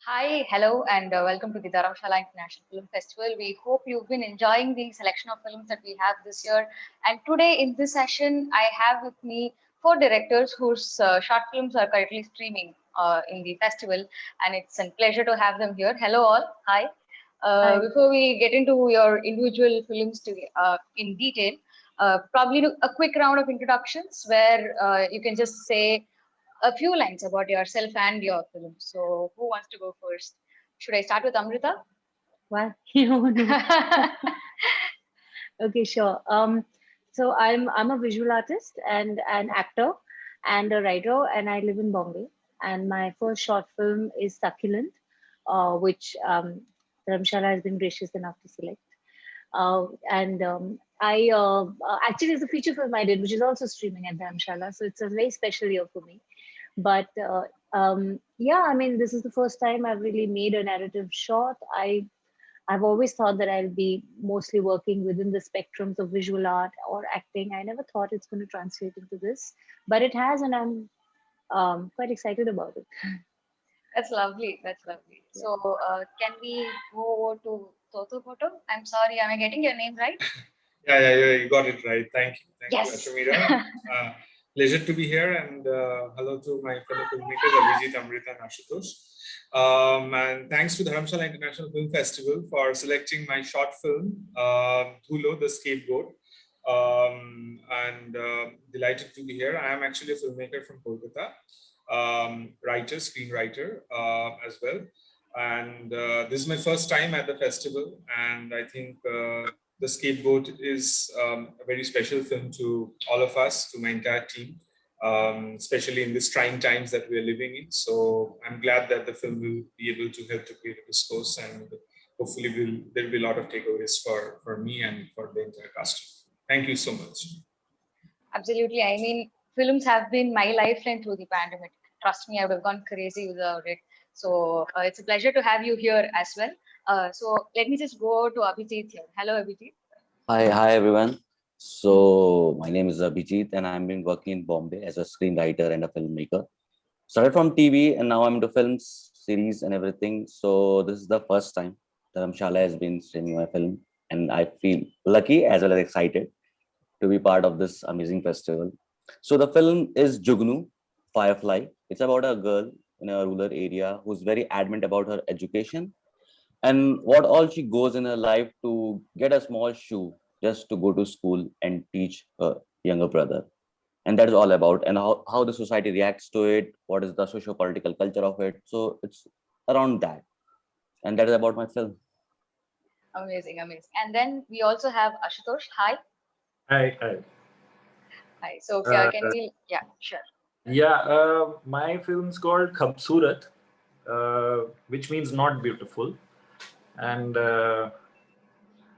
Hi, hello, and welcome to the Dharamshala International Film Festival. We hope you've been enjoying the selection of films that we have this year. And today, in this session, I have with me four directors whose short films are currently streaming in the festival, and it's a pleasure to have them here. Hello, all. Hi. Hi. Before we get into your individual films in detail, probably do a quick round of introductions where you can just say a few lines about yourself and your film. So, who wants to go first? Should I start with Amrita? Why? No, no. Okay, sure. So I'm a visual artist and an actor and a writer, and I live in Bombay. And my first short film is Succulent, which Dharamshala has been gracious enough to select. And I actually it's a feature film I did, which is also streaming at Dharamshala. So it's a very special year for me. But yeah, I mean, this is the first time I've really made a narrative short. I've always thought that I'll be mostly working within the spectrums of visual art or acting. I never thought it's going to translate into this, but it has, and I'm quite excited about it. That's lovely. That's lovely. Yeah. So, can we go over to Toto Photo? I'm sorry, am I getting your name right? Yeah, you got it right. Thank you, Yes. Ashameera. Uh, Pleasure to be here, and hello to my fellow filmmakers, Abhijeet, Amrita, and Ashutosh. And thanks to the Dharamshala International Film Festival for selecting my short film, Dhulo, the Scapegoat. And delighted to be here. I am actually a filmmaker from Kolkata, writer, screenwriter as well. And this is my first time at the festival, and I think The Scapegoat is a very special film to all of us, to my entire team, especially in these trying times that we are living in. So I'm glad that the film will be able to help to create a discourse, and hopefully there will be a lot of takeaways for me and for the entire cast. Thank you so much. Absolutely. I mean, films have been my lifeline through the pandemic. Trust me, I would have gone crazy without it. So, it's a pleasure to have you here as well. So, let me just go to Abhijeet here. Hello, Abhijeet. Hi everyone. So my name is Abhijeet and I've been working in Bombay as a screenwriter and a filmmaker. Started from TV and now I'm into films, series and everything. So this is the first time Dharamshala has been streaming my film and I feel lucky as well as excited to be part of this amazing festival. So the film is Jugnu, Firefly. It's about a girl in a rural area who's very adamant about her education and what all she goes in her life to get a small shoe just to go to school and teach her younger brother. And that is all about, and how the society reacts to it, what is the socio-political culture of it. So it's around that. And that is about my film. Amazing, amazing. And then we also have Ashutosh. Hi. Hi. Hi. So, Uh, can we, yeah, sure. my film's called Khabsurat, which means not beautiful. And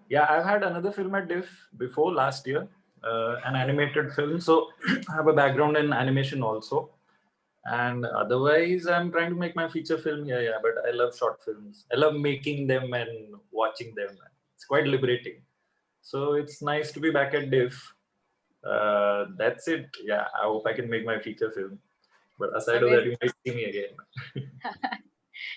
yeah, I've had another film at DIFF before last year, an animated film. So I have a background in animation also. And otherwise, I'm trying to make my feature film here. Yeah, but I love short films. I love making them and watching them. It's quite liberating. So it's nice to be back at DIFF. That's it. Yeah, I hope I can make my feature film. But aside of that, Amazing. you might see me again.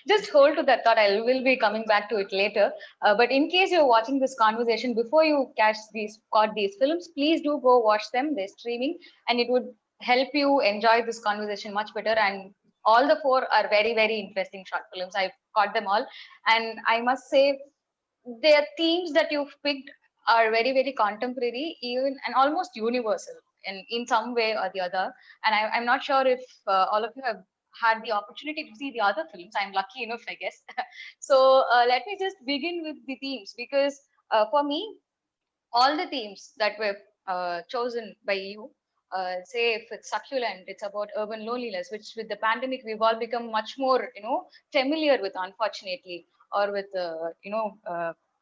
Just hold to that thought. I will be coming back to it later. But in case you're watching this conversation before you caught these films, please do go watch them. They're streaming, and it would help you enjoy this conversation much better. And all the four are very, very interesting short films. I've caught them all, and I must say, their themes that you've picked are very, very contemporary, even and almost universal in some way or the other. And I'm not sure if all of you have had the opportunity to see the other films. I'm lucky enough, I guess. So let me just begin with the themes, because for me, all the themes that were chosen by you, say if it's Succulent, it's about urban loneliness, which with the pandemic we've all become much more, familiar with, unfortunately, or with,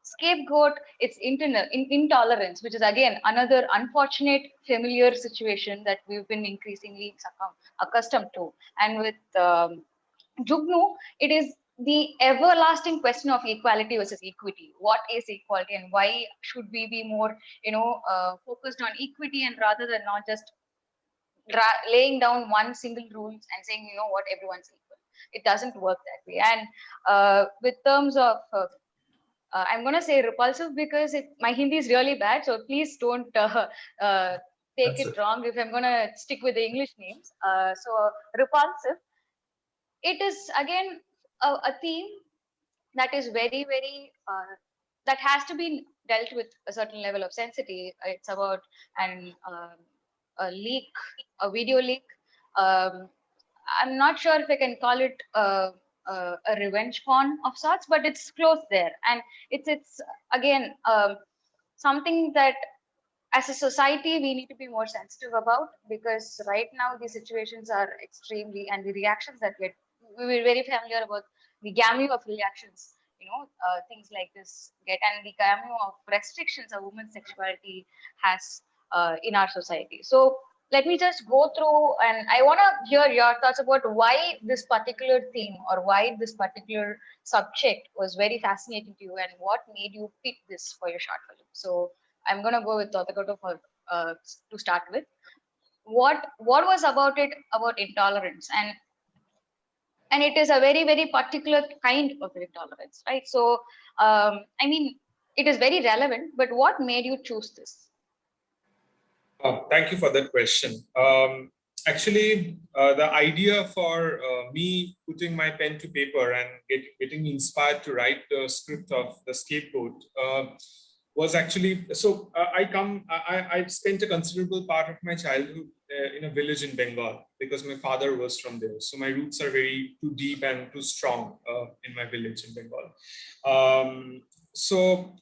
Scapegoat, it's intolerance, which is again another unfortunate familiar situation that we've been increasingly accustomed to. And with Jugnu, it is the everlasting question of equality versus equity. What is equality, and why should we be more, focused on equity, and rather than not just laying down one single rules and saying, what, everyone's equal. it doesn't work that way. And with terms of I'm going to say repulsive because my Hindi is really bad, so please don't take it wrong if I'm going to stick with the English names. So repulsive, it is again a theme that is very, very, that has to be dealt with a certain level of sensitivity. It's about a leak, a video leak. I'm not sure if I can call it a revenge porn of sorts, but it's close there. And it's again, something that as a society we need to be more sensitive about, because right now the situations are extremely, and the reactions that we're very familiar about the gamut of reactions, things like this get, and the gamut of restrictions a woman's sexuality has in our society. So let me just go through, and I want to hear your thoughts about why this particular theme or why this particular subject was very fascinating to you, and what made you pick this for your short film. So I'm going to go with Tathagata to start with. What was about it, about intolerance, and it is a very, very particular kind of intolerance, right? So I mean, it is very relevant, but what made you choose this? Thank you for that question. Actually, the idea for me putting my pen to paper and getting inspired to write the script of The Scapegoat was actually, so I spent a considerable part of my childhood in a village in Bengal, because my father was from there. So my roots are very too deep and too strong in my village in Bengal. So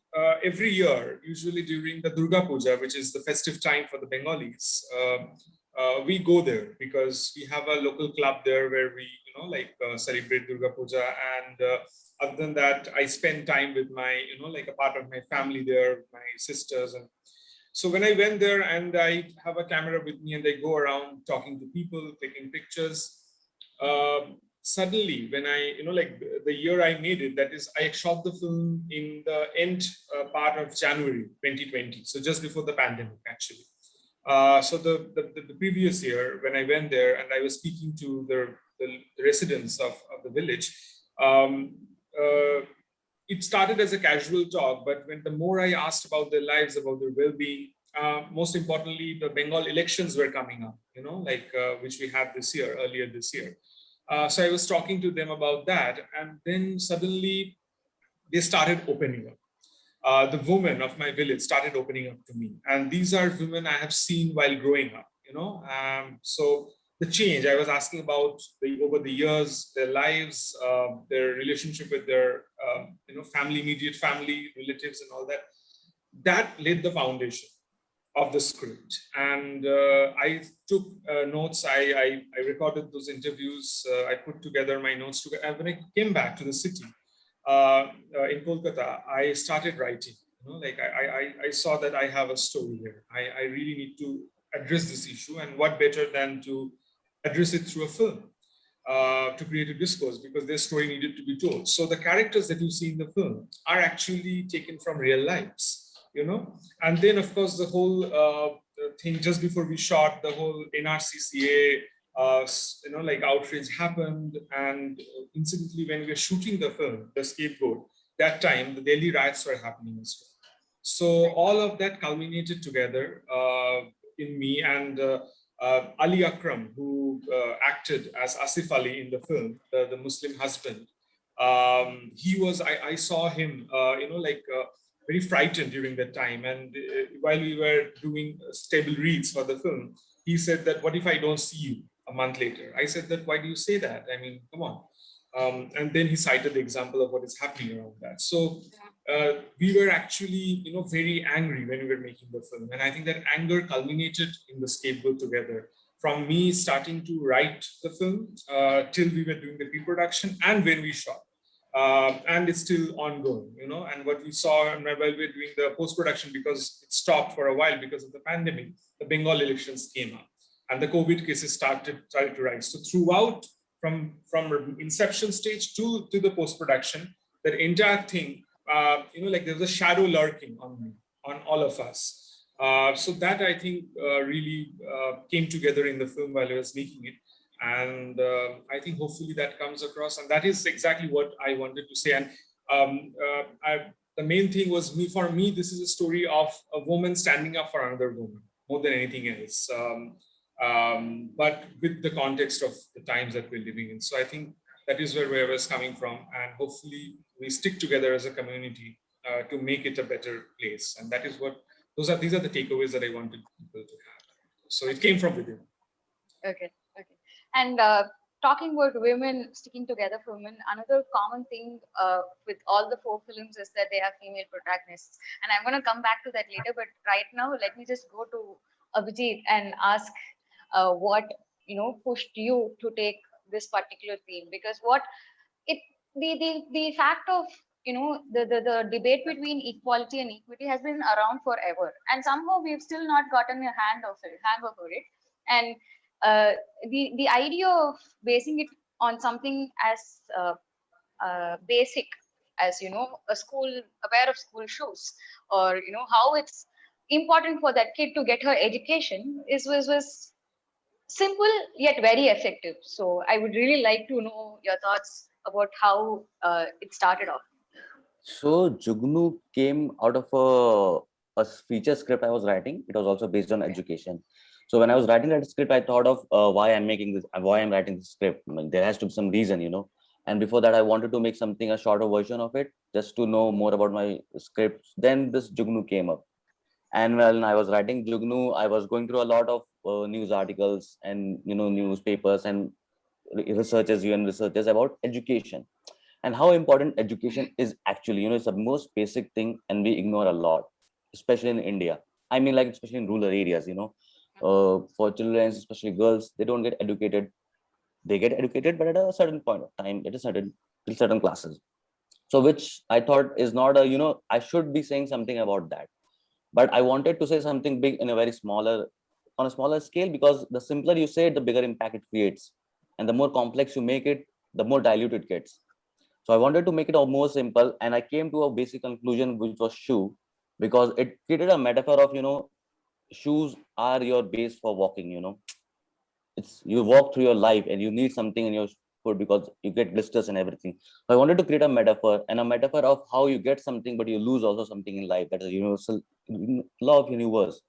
every year, usually during the Durga Puja, which is the festive time for the Bengalis, we go there because we have a local club there where we, celebrate Durga Puja. And other than that, I spend time with my, a part of my family there, my sisters. And so when I went there and I have a camera with me and I go around talking to people, taking pictures, suddenly when I, the year I made it, that is, I shot the film in the end part of January 2020. So just before the pandemic, actually. So the previous year when I went there and I was speaking to the residents of the village, it started as a casual talk, but when the more I asked about their lives, about their well-being, most importantly, the Bengal elections were coming up, which we had earlier this year. So I was talking to them about that, and then suddenly they started opening up. The women of my village started opening up to me, and these are women I have seen while growing up. So the change I was asking about over the years, their lives, their relationship with their family, immediate family, relatives, and all that. That laid the foundation of the script, and I took notes. I recorded those interviews. I put together my notes together. And when I came back to the city in Kolkata, I started writing. I saw that I have a story here. I really need to address this issue, and what better than to address it through a film to create a discourse, because their story needed to be told. So the characters that you see in the film are actually taken from real lives. And then of course the whole thing just before we shot, the whole NRCCA outrage happened, and incidentally when we were shooting the film The Scapegoat, that time the Delhi riots were happening as well. So all of that culminated together in me, and Ali Akram, who acted as Asif Ali in the film, the Muslim husband. I saw him very frightened during that time. And while we were doing stable reads for the film, he said that, what if I don't see you a month later? I said that, why do you say that? I mean, come on. And then he cited the example of what is happening around that. So we were actually, very angry when we were making the film. And I think that anger culminated in The Scapegoat together, from me starting to write the film till we were doing the pre-production and when we shot. And it's still ongoing, and what we saw while we were doing the post-production, because it stopped for a while because of the pandemic, the Bengal elections came up and the COVID cases started to rise. So throughout, from inception stage to the post-production, that entire thing, there was a shadow lurking on me, on all of us. So that I think really came together in the film while I was making it. And I think hopefully that comes across, and that is exactly what I wanted to say. And the main thing was for me, this is a story of a woman standing up for another woman more than anything else. But with the context of the times that we're living in. So I think that is where I was coming from, and hopefully we stick together as a community to make it a better place. And that is what these are the takeaways that I wanted people to have. So it came from within. Okay. And talking about women sticking together for women, another common thing with all the 4 films is that they have female protagonists. And I'm going to come back to that later. But right now, let me just go to Abhijeet and ask what pushed you to take this particular theme, because what it the fact of the debate between equality and equity has been around forever, and somehow we've still not gotten a hang of it. And the idea of basing it on something as basic as a pair of school shoes, or how it's important for that kid to get her education was simple yet very effective. So I would really like to know your thoughts about how it started off. So Jugnu came out of a feature script I was writing. It was also based on education. So when I was writing that script, I thought of why I'm writing this script. I mean, there has to be some reason, And before that, I wanted to make something, a shorter version of it, just to know more about my script. Then this Jugnu came up. And when I was writing Jugnu, I was going through a lot of news articles and, newspapers and UN researchers about education and how important education is actually. It's the most basic thing and we ignore a lot, especially in India. I mean, like, especially in rural areas, for children, especially girls, they don't get educated. They get educated, but at a certain point of time, till certain classes. So which I thought is not I should be saying something about that. But I wanted to say something big in on a smaller scale, because the simpler you say it, the bigger impact it creates. And the more complex you make it, the more dilute it gets. So I wanted to make it more simple, and I came to a basic conclusion, which was shoe, because it created a metaphor of, shoes are your base for walking, It's you walk through your life and you need something in your foot because you get blisters and everything. So I wanted to create a metaphor, and a metaphor of how you get something, but you lose also something in life. That is a universal law of universe.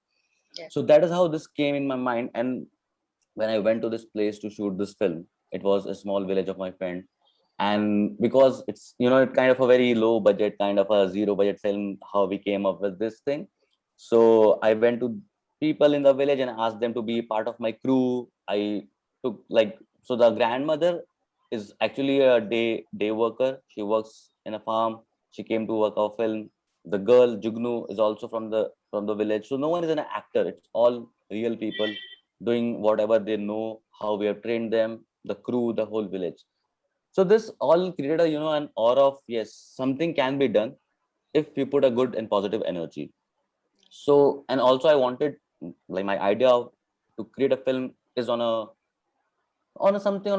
Yeah. So that is how this came in my mind. And when I went to this place to shoot this film, it was a small village of my friend. And because it's, it kind of a very low budget, kind of a zero budget film, how we came up with this thing. So I went to people in the village and asked them to be part of my crew. I took so the grandmother is actually a day worker. She works in a farm. She came to work our film. The girl Jugnu is also from the village. So no one is an actor. It's all real people doing whatever they know, how we have trained them, the crew, the whole village. So this all created an aura of, yes, something can be done if you put a good and positive energy. So, and also I wanted, like, my idea to create a film is on a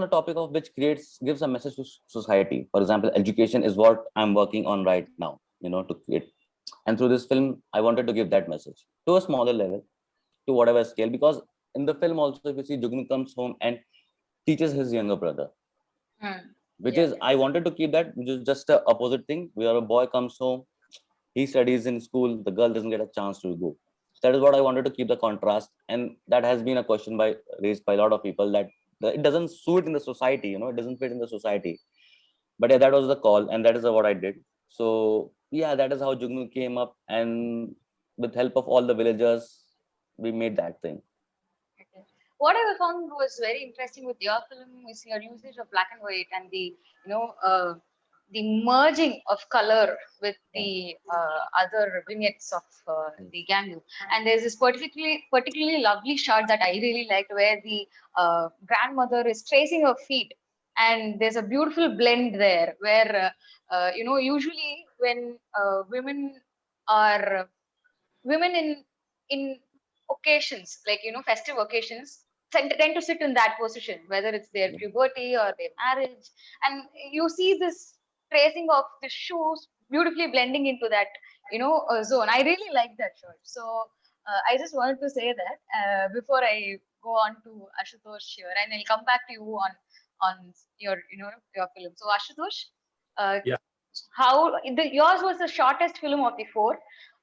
topic of which gives a message to society. For example, education is what I'm working on right now, to create. And through this film, I wanted to give that message to a smaller level, to whatever scale, because in the film also, if you see, Jugnu comes home and teaches his younger brother, which is, I wanted to keep that, which is just the opposite thing, where a boy comes home, he studies in school, the girl doesn't get a chance to go. That is what I wanted to keep the contrast. And that has been a question raised by a lot of people, that it doesn't suit in the society, it doesn't fit in the society. But yeah, that was the call, and that is what I did. So yeah, that is how Jugnu came up, and with help of all the villagers, we made that thing. Okay. What I found was very interesting with your film is your usage of black and white, and the merging of color with the other vignettes of the Gangu. And there's this particularly lovely shot that I really liked, where the grandmother is tracing her feet, and there's a beautiful blend there, where usually when are women in occasions, like festive occasions, tend to sit in that position, whether it's their puberty or their marriage, and you see this tracing of the shoes beautifully blending into that zone. I really like that shot. So I just wanted to say that before I go on to Ashutosh here, and I'll come back to you on your your film. So Ashutosh, uh, Yeah, how yours was the shortest film of the four,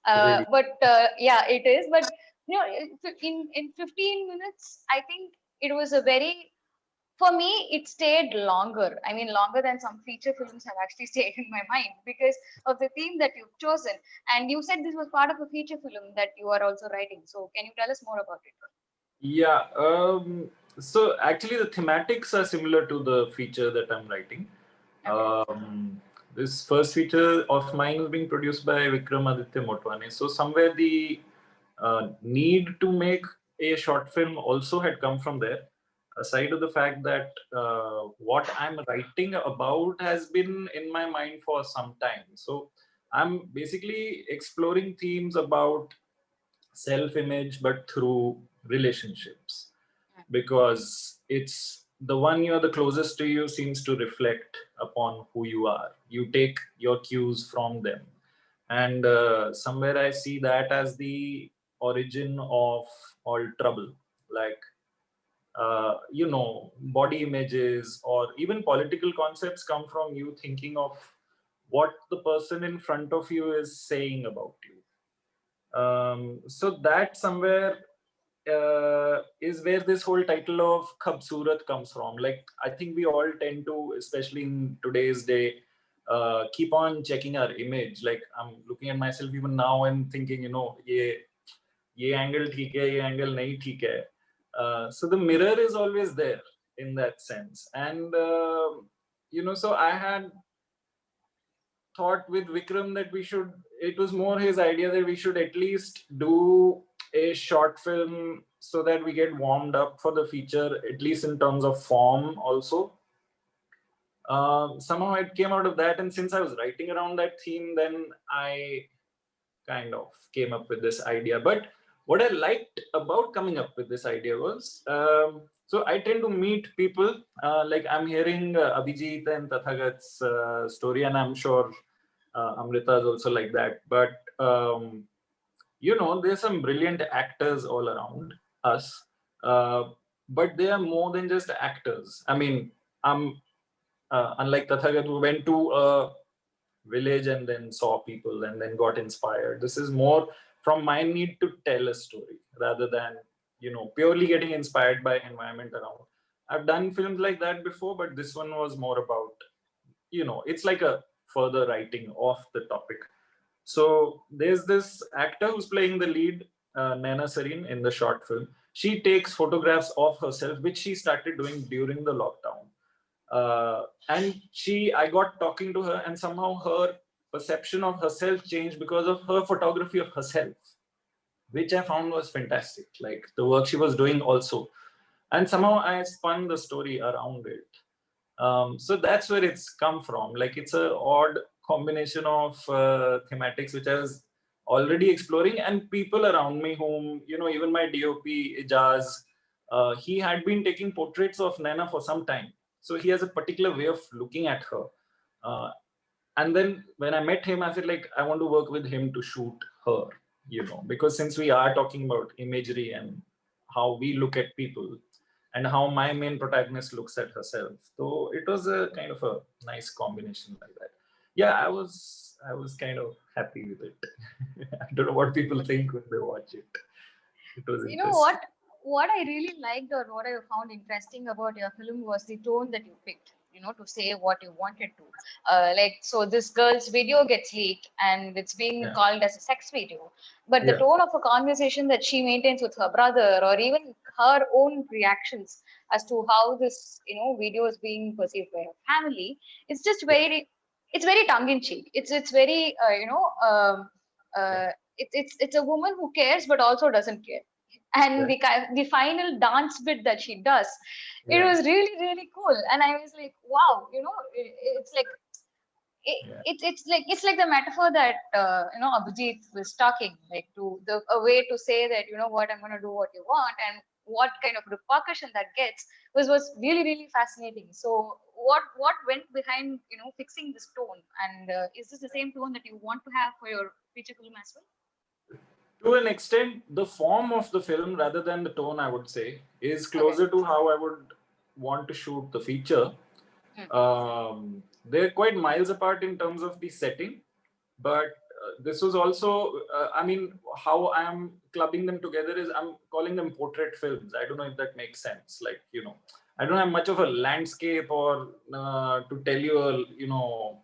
really. but yeah, it is. But in 15 minutes, I think it was a very, for me, it stayed longer. I mean, longer than some feature films have actually stayed in my mind because of the theme that you've chosen. And you said this was part of a feature film that you are also writing. So, can you tell us more about it? Yeah. So actually, the thematics are similar to the feature that I'm writing. Okay. This first feature of mine is being produced by Vikramaditya Motwane. So somewhere the need to make a short film also had come from there. Aside of the fact that what I'm writing about has been in my mind for some time. So I'm basically exploring themes about self-image, but through relationships, because it's the one you're the closest to you seems to reflect upon who you are. You take your cues from them, and somewhere I see that as the origin of all trouble. Like body images or even political concepts come from you thinking of what the person in front of you is saying about you. So that somewhere is where this whole title of Khabsurat comes from. Like, I think we all tend to, especially in today's day, keep on checking our image. Like, I'm looking at myself even now and thinking, ye angle theek hai, ye angle nahi theek hai. So the mirror is always there in that sense. And, so I had thought with Vikram that it was more his idea that we should at least do a short film so that we get warmed up for the feature, at least in terms of form also. Somehow it came out of that, and since I was writing around that theme, then I kind of came up with this idea. But what I liked about coming up with this idea was, so I tend to meet people, like I'm hearing Abhijeet and Tathagat's story, and I'm sure Amrita is also like that. But there's some brilliant actors all around us, uh, but they are more than just actors. I mean, I'm unlike Tathagat, who went to a village and then saw people and then got inspired. This is more from my need to tell a story rather than purely getting inspired by environment around. I've done films like that before, but this one was more about it's like a further writing of the topic. So there's this actor who's playing the lead, Naina Sareen, in the short film. She takes photographs of herself, which she started doing during the lockdown. And I got talking to her, and somehow her perception of herself changed because of her photography of herself, which I found was fantastic. Like the work she was doing also. And somehow I spun the story around it. So that's where it's come from. Like it's a odd combination of thematics which I was already exploring, and people around me whom even my DOP Ijaz, he had been taking portraits of Nana for some time. So he has a particular way of looking at her. Uh, and then when I met him, I said like I want to work with him to shoot her, because since we are talking about imagery and how we look at people, and how my main protagonist looks at herself. So it was a kind of a nice combination like that. Yeah, I was kind of happy with it. I don't know what people think when they watch it. It was You know interesting. what I really liked, or what I found interesting about your film, was the tone that you picked, to say what you wanted to. Like, so this girl's video gets leaked and it's being Yeah, called as a sex video, but the yeah, tone of a conversation that she maintains with her brother, or even her own reactions as to how this video is being perceived by her family, it's just yeah, it's very tongue in cheek. It's very yeah, it's a woman who cares but also doesn't care. And yeah, the final dance bit that she does, it yeah, was really really cool. And I was like, wow, it's like yeah, it's like the metaphor that Abhijeet was talking, like, to the a way to say that, what, I'm going to do what you want, and what kind of repercussion that gets was really really fascinating. So what went behind fixing this tone, and is this the same tone that you want to have for your feature film as well? To an extent, the form of the film rather than the tone, I would say, is closer to how I would want to shoot the feature. They're quite miles apart in terms of the setting, but this was also, I mean, how I'm clubbing them together is I'm calling them portrait films. I don't know if that makes sense. Like, you know, I don't have much of a landscape or to tell you a, you know,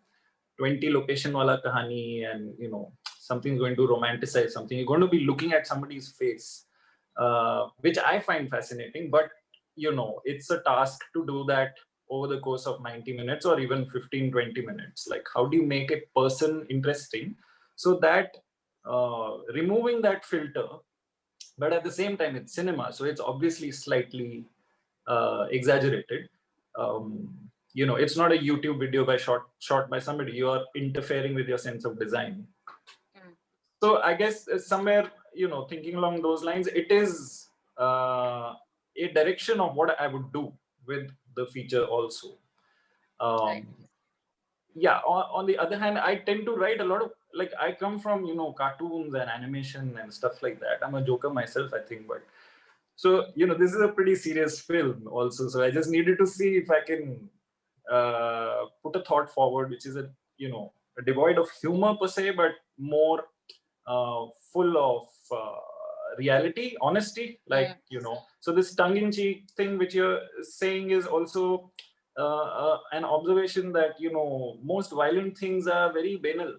20 location wala kahani, and you know, something's going to romanticize something. You're going to be looking at somebody's face, which I find fascinating. But you know, it's a task to do that over the course of 90 minutes or even 15-20 minutes. Like, how do you make a person interesting so that removing that filter, but at the same time it's cinema, so it's obviously slightly exaggerated. You know, it's not a YouTube video by shot by somebody. You are interfering with your sense of design. So I guess somewhere, you know, thinking along those lines, it is a direction of what I would do with the feature also. Yeah, on the other hand, I tend to write a lot of, like, I come from, you know, cartoons and animation and stuff like that. I'm a joker myself, I think, but so, you know, this is a pretty serious film also. So I just needed to see if I can put a thought forward, which is a, you know, devoid of humor per se, but more full of reality, honesty, like, you know. So this tongue-in-cheek thing which you're saying is also an observation that, you know, most violent things are very banal.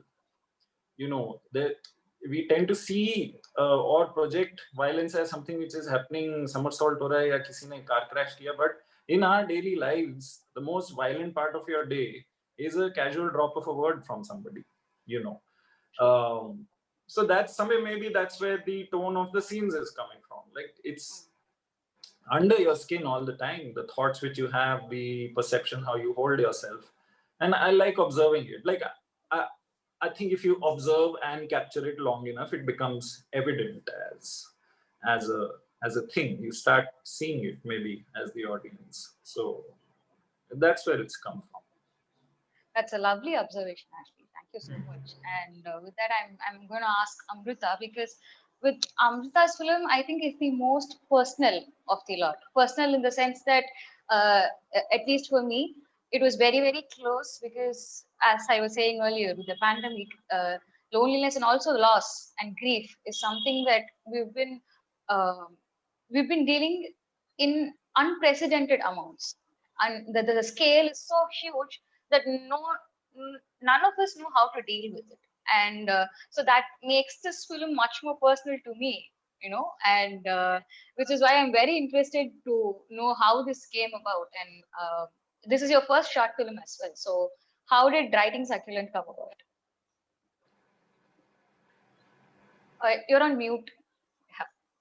You know, that we tend to see or project violence as something which is happening, somersault ho raha hai ya kisi ne car crash kiya. But in our daily lives, the most violent part of your day is a casual drop of a word from somebody, you know. So that's somewhere, maybe that's where the tone of the scenes is coming from. Like, it's under your skin all the time, the thoughts which you have, the perception, how you hold yourself. And I like observing it. Like, I think if you observe and capture it long enough, it becomes evident as a thing. You start seeing it maybe as the audience. So that's where it's come from. That's a lovely observation, Ashley. Thank you so much. And with that, I'm going to ask Amrita, because with Amrita's film, I think it's the most personal of the lot. Personal in the sense that, at least for me, it was very, very close, because, as I was saying earlier, with the pandemic, loneliness and also loss and grief is something that uh, we've been dealing in unprecedented amounts, and the scale is so huge that none of us know how to deal with it. And so that makes this film much more personal to me, you know. And which is why I'm very interested to know how this came about. And this is your first short film as well, so how did writing Succulent come about? You're on mute.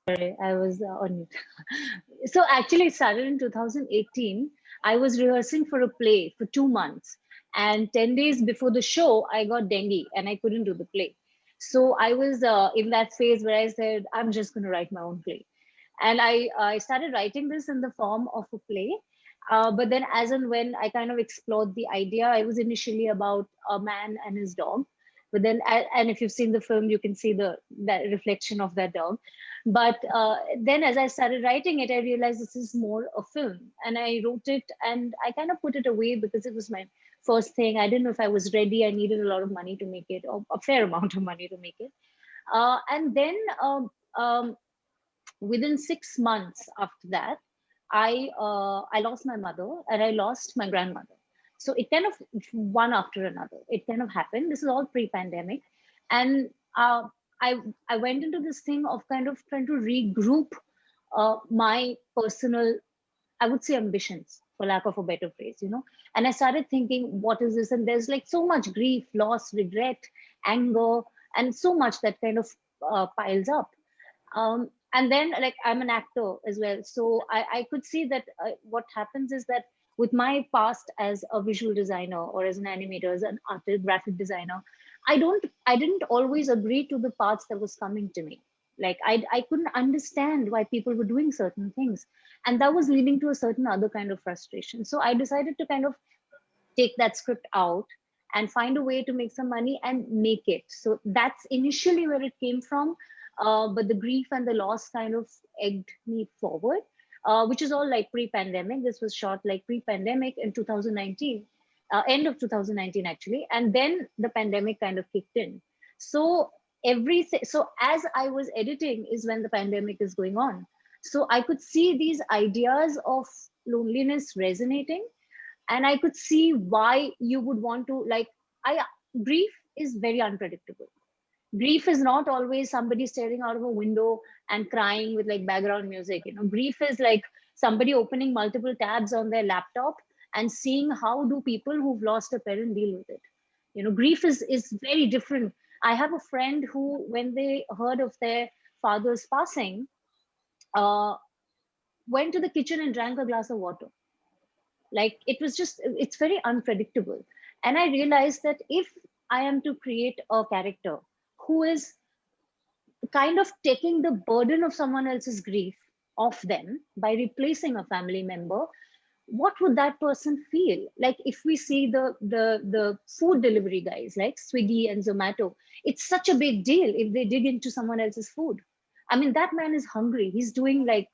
Sorry, I was on mute. So actually, it started in 2018. I was rehearsing for a play for 2 months, and 10 days before the show, I got dengue and I couldn't do the play. So I was in that phase where I said, I'm just going to write my own play. And I started writing this in the form of a play. But then, as and when I kind of explored the idea, I was initially about a man and his dog. But then, and if you've seen the film, you can see that reflection of that dog. But then, as I started writing it, I realized this is more a film, and I wrote it and I kind of put it away because it was my first thing. I didn't know if I was ready. I needed a lot of money to make it, or a fair amount of money to make it. And then within 6 months after that, I lost my mother and I lost my grandmother. So it kind of, one after another, it kind of happened. This is all pre-pandemic, and I went into this thing of kind of trying to regroup my personal, I would say, ambitions, for lack of a better phrase, you know. And I started thinking, what is this? And there's like so much grief, loss, regret, anger, and so much that kind of piles up. And then, like, I'm an actor as well, so I could see that what happens is that with my past as a visual designer or as an animator, as an artist, graphic designer, I didn't always agree to the paths that was coming to me. Like, I couldn't understand why people were doing certain things, and that was leading to a certain other kind of frustration. So I decided to kind of take that script out and find a way to make some money and make it. So that's initially where it came from. but the grief and the loss kind of egged me forward, which is all like pre-pandemic. This was shot like pre-pandemic in 2019, end of 2019 actually, and then the pandemic kind of kicked in. So so as I was editing is when the pandemic is going on. So I could see these ideas of loneliness resonating, and I could see why you would want to like I grief is very unpredictable. Grief is not always somebody staring out of a window and crying with like background music. Grief is like somebody opening multiple tabs on their laptop and seeing how do people who've lost a parent deal with it. Grief is very different. I have a friend who, when they heard of their father's passing, uh, went to the kitchen and drank a glass of water. Like it's very unpredictable. And I realized that if I am to create a character who is kind of taking the burden of someone else's grief off them by replacing a family member, what would that person feel like? If we see the food delivery guys like Swiggy and Zomato, it's such a big deal if they dig into someone else's food. I mean, that man is hungry. He's doing like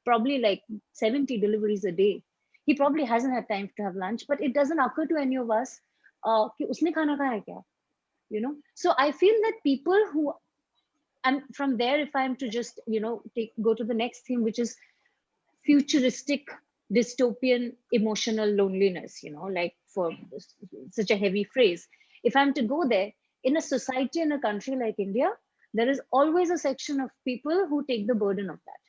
probably like 70 deliveries a day. He probably hasn't had time to have lunch, but it doesn't occur to any of us कि उसने खाना खाया क्या? So I feel that people who, and from there, if I'm to just go to the next theme, which is futuristic dystopian emotional loneliness, like for such a heavy phrase, if I'm to go there, in a society, in a country like India, there is always a section of people who take the burden of that.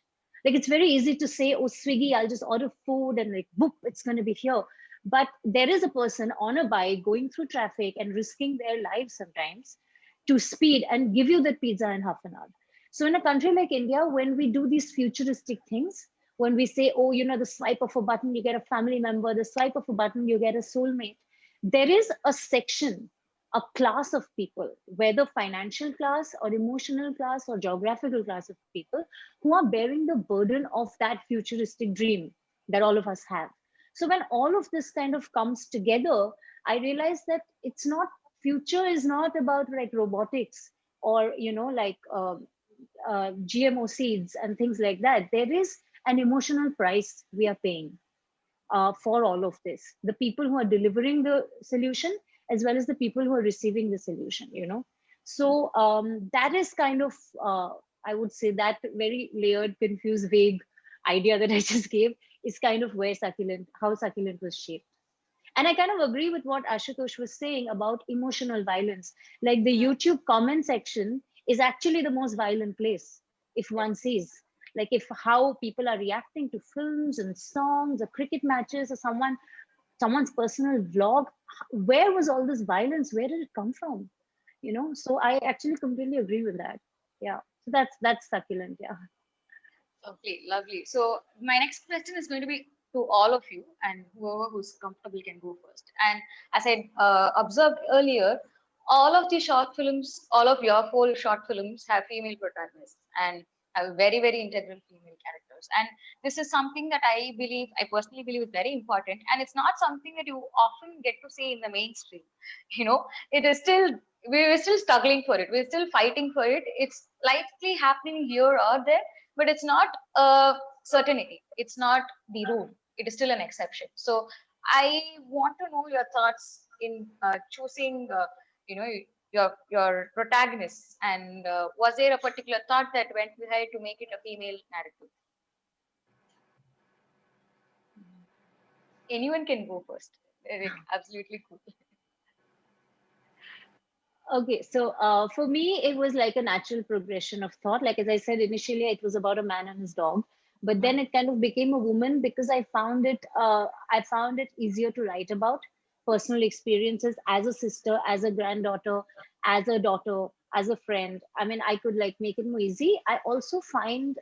Like, it's very easy to say, oh, Swiggy, I'll just order food and like boop, it's going to be here. But there is a person on a bike going through traffic and risking their lives sometimes to speed and give you that pizza in half an hour. So in a country like India, when we do these futuristic things, when we say, oh, the swipe of a button, you get a family member, the swipe of a button, you get a soulmate, there is a section, a class of people, whether financial class or emotional class or geographical class of people, who are bearing the burden of that futuristic dream that all of us have. So when all of this kind of comes together, I realized that future is not about like robotics or, like GMO seeds and things like that. There is an emotional price we are paying for all of this. The people who are delivering the solution, as well as the people who are receiving the solution, So that is kind of, I would say, that very layered, confused, vague idea that I just gave is kind of where how Succulent was shaped. And I kind of agree with what Ashutosh was saying about emotional violence. Like the YouTube comment section is actually the most violent place, if one sees. Like if how people are reacting to films and songs or cricket matches or someone's personal vlog, where was all this violence? Where did it come from? So I actually completely agree with that. Yeah. So that's Succulent. Yeah. Okay, lovely. So my next question is going to be to all of you, and whoever who's comfortable can go first. And as I observed earlier, all of the short films, all of your 4 short films have female protagonists and have very, very integral female characters. And this is something that I personally believe is very important. And it's not something that you often get to see in the mainstream. It is still, we're still struggling for it. We're still fighting for it. It's likely happening here or there, but it's not a certainty. It's not the rule. It is still an exception. So I want to know your thoughts in choosing, your protagonists, and was there a particular thought that went behind to make it a female narrative? Anyone can go first. Absolutely cool. Okay, so for me, it was like a natural progression of thought. Like, as I said, initially it was about a man and his dog, but then it kind of became a woman because I found it easier to write about personal experiences as a sister, as a granddaughter, as a daughter, as a friend. I mean, I could like make it more easy. I also find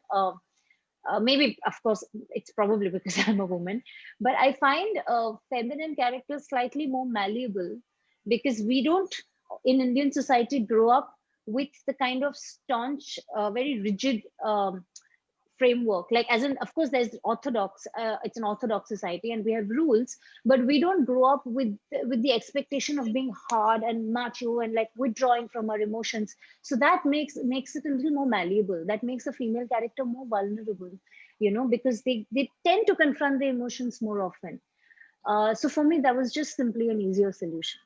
maybe, of course, it's probably because I'm a woman, but I find feminine characters slightly more malleable because we don't, in Indian society, grow up with the kind of staunch, very rigid framework. Like, as in, of course, there's orthodox. It's an orthodox society, and we have rules, but we don't grow up with the expectation of being hard and macho and like withdrawing from our emotions. So that makes it a little more malleable. That makes a female character more vulnerable, because they tend to confront the emotions more often. So for me, that was just simply an easier solution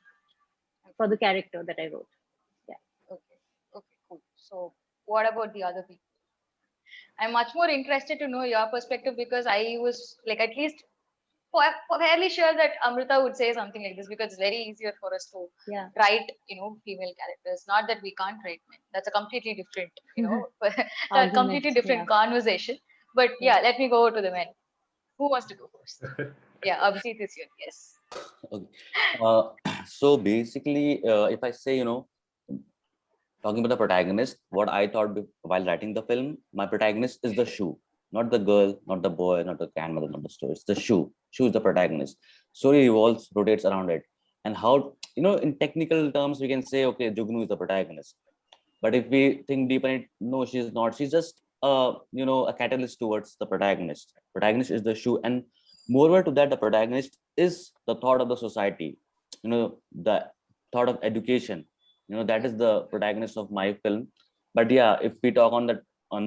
for the character that I wrote. Yeah. Okay. Okay. Cool. So, what about the other people? I'm much more interested to know your perspective because I was like at least fairly sure that Amrita would say something like this because it's very easier for us to Yeah. write, female characters. Not that we can't write men. That's a completely different, a Argument. completely different Yeah. conversation. But yeah, let me go to the men. Who wants to go first? Yeah, Abhijeet is your yes. Okay. Uh, so basically, if I say, talking about the protagonist, what I thought while writing the film, my protagonist is the shoe, not the girl, not the boy, not the grandmother, not the story. It's the shoe. Shoe is the protagonist. Story revolves, rotates around it. And how, in technical terms, we can say, okay, Jugnu is the protagonist. But if we think deeper in it, no, she's not. She's just, a catalyst towards the protagonist. Protagonist is the shoe. And moreover to that, the protagonist is the thought of the society, the thought of education, that is the protagonist of my film. But yeah, if we talk on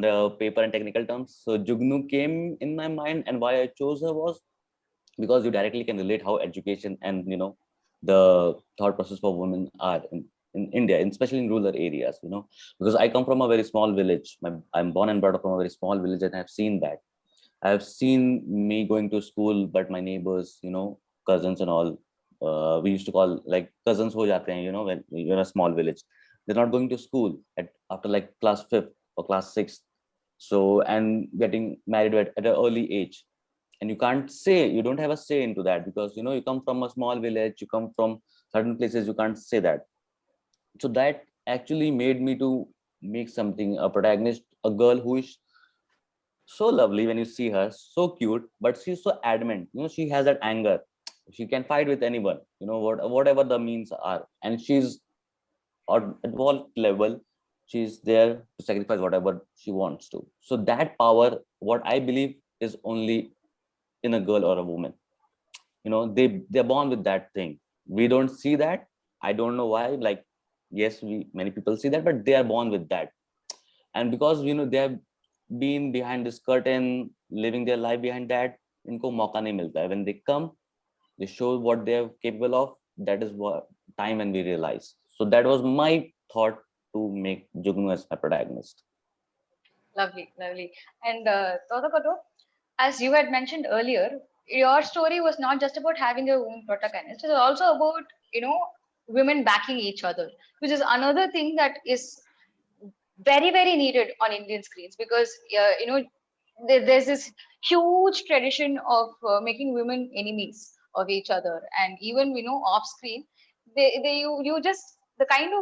the paper and technical terms, so Jugnu came in my mind, and why I chose her was because you directly can relate how education and the thought process for women are in India, especially in rural areas, because I come from a very small village. I'm born and brought up from a very small village, and I've seen that. I've seen me going to school, but my neighbors, cousins and all, we used to call like cousins ho jate hain, when you're in a small village. They're not going to school after like class 5th or class 6th. So, and getting married at an early age. And you don't have a say into that because, you come from a small village, you come from certain places, you can't say that. So that actually made me to make something, a protagonist, a girl who is so lovely when you see her, so cute, but she's so adamant. She has that anger. She can fight with anyone. Whatever the means are, and she's at what level, she's there to sacrifice whatever she wants to. So that power, what I believe, is only in a girl or a woman. They're born with that thing. We don't see that. I don't know why. Like, yes, many people see that, but they are born with that. And because they have been behind this curtain, living their life behind that, इनको मौका नहीं मिलता है. When they come, they show what they are capable of. That is what time when we realize. So that was my thought to make Jugnu as my protagonist. Lovely, lovely. And Tathagata, as you had mentioned earlier, your story was not just about having a woman protagonist. It was also about, women backing each other, which is another thing that is very, very needed on Indian screens because, there's this huge tradition of making women enemies of each other. And even, off screen, you just, the kind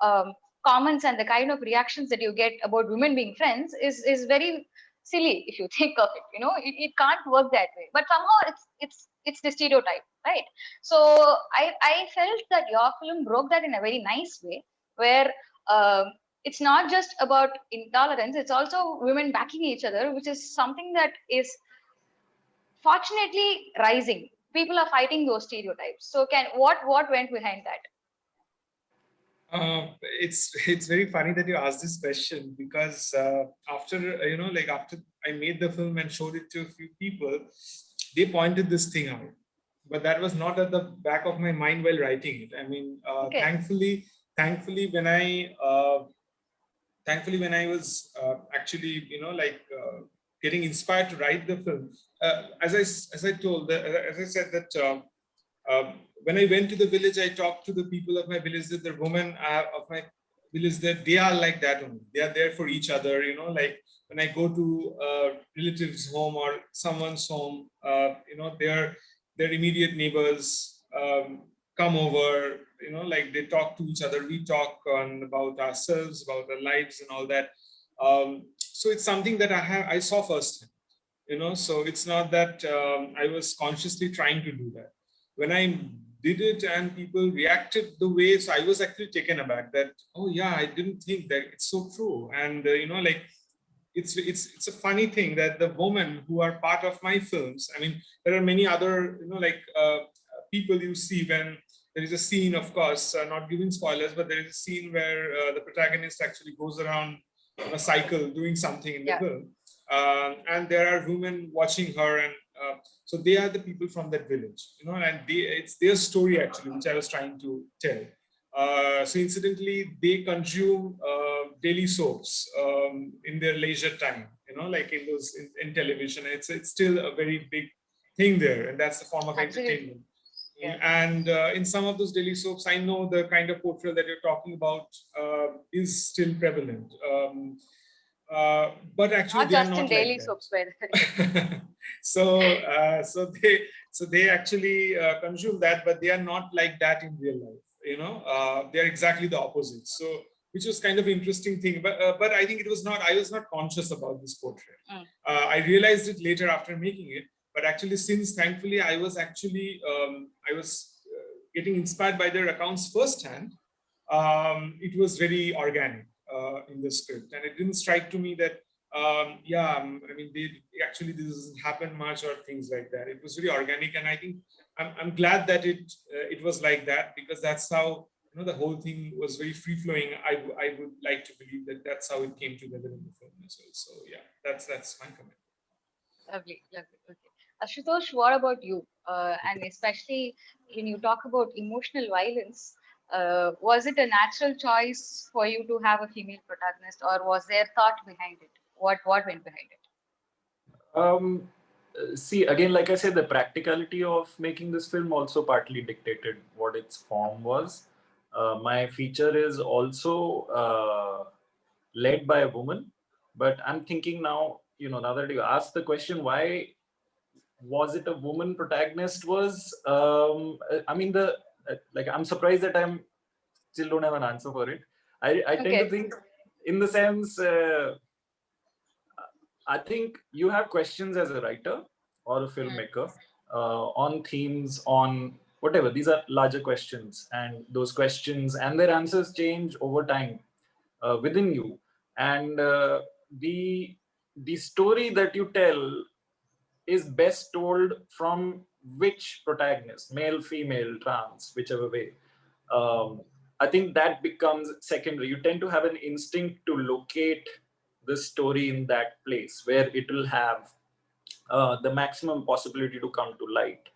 of comments and the kind of reactions that you get about women being friends is very silly if you think of it. It can't work that way, but somehow it's the stereotype, right? So I felt that your film broke that in a very nice way where it's not just about intolerance, it's also women backing each other, which is something that is fortunately rising. People are fighting those stereotypes. So what went behind that? It's very funny that you asked this question because after after I made the film and showed it to a few people, they pointed this thing out, but that was not at the back of my mind while writing it. I mean, Okay. thankfully when I was actually getting inspired to write the film, as I told, as I said that. When I went to the village, I talked to the people of my village, that the women of my village, that they are like that only. They are there for each other, like when I go to relatives' home or someone's home, their immediate neighbors come over, like they talk to each other. We talk on about ourselves, about our lives and all that. So it's something that I saw first, so it's not that I was consciously trying to do that. When I did it and people reacted the way, so I was actually taken aback that, oh yeah, I didn't think that, it's so true. And it's a funny thing that the women who are part of my films, I mean, there are many other, people you see when there is a scene, of course, not giving spoilers, but there is a scene where the protagonist actually goes around on a cycle doing something in the film. And there are women watching her, and so they are the people from that village, and it's their story actually, which I was trying to tell. So incidentally, they consume daily soaps in their leisure time, like in those in television. It's still a very big thing there, and that's the form of entertainment. Yeah. And in some of those daily soaps, I know the kind of portrayal that you're talking about is still prevalent. But actually, not they just are not in daily like soaps, by the way. So they actually consume that, but they are not like that in real life. They are exactly the opposite. So, which was kind of interesting thing. But I think I was not conscious about this portrait. I realized it later after making it. But actually, since thankfully I was actually getting inspired by their accounts firsthand, it was very organic in the script, and it didn't strike to me that I mean, this doesn't happen much or things like that. It was very organic, and I think I'm glad that it was like that, because that's how the whole thing was very free flowing. I would like to believe that that's how it came together in the film as well. So yeah, that's my comment. Lovely. Okay. Ashutosh, what about you? And especially when you talk about emotional violence, was it a natural choice for you to have a female protagonist, or was there thought behind it? What went behind it? See, again, like I said, the practicality of making this film also partly dictated what its form was. My feature is also led by a woman, but I'm thinking now, now that you asked the question, why was it a woman protagonist? I mean, I'm surprised that I'm still don't have an answer for it. I tend to think, in the sense, I think you have questions as a writer or a filmmaker on themes, on whatever. These are larger questions, and those questions and their answers change over time within you. And the story that you tell is best told from which protagonist, male, female, trans, whichever way. I think that becomes secondary. You tend to have an instinct to locate the story in that place where it will have the maximum possibility to come to light.